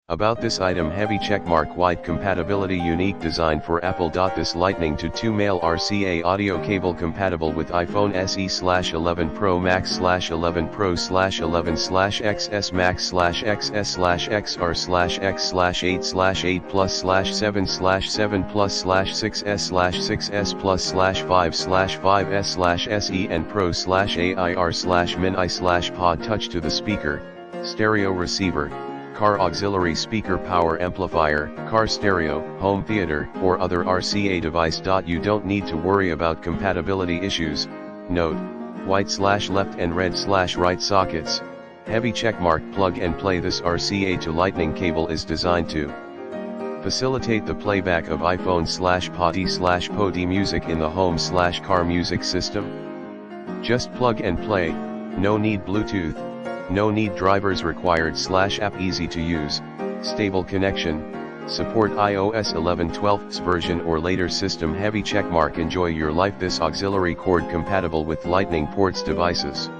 About this item, heavy checkmark, white compatibility, unique design for Apple. This Lightning to 2 male RCA audio cable compatible with iPhone SE/11 Pro Max/11 Pro/11/XS Max/XS/XR/X/8/8 Plus/7/7 Plus/6S/6S Plus/5/5S/SE and Pro/AIR/Mini/Pod. Touch to the speaker, stereo receiver, car auxiliary speaker, power amplifier, car stereo, home theater, or other RCA device. You don't need to worry about compatibility issues. Note: white/left and red/right sockets. Heavy checkmark plug and play. This RCA to Lightning cable is designed to facilitate the playback of iPhone/Pod/POD music in the home/car music system. Just plug and play, no need Bluetooth. No need drivers required. /app easy to use, stable connection, support iOS 11/12 version or later system. Heavy checkmark, enjoy your life. This auxiliary cord compatible with Lightning ports devices.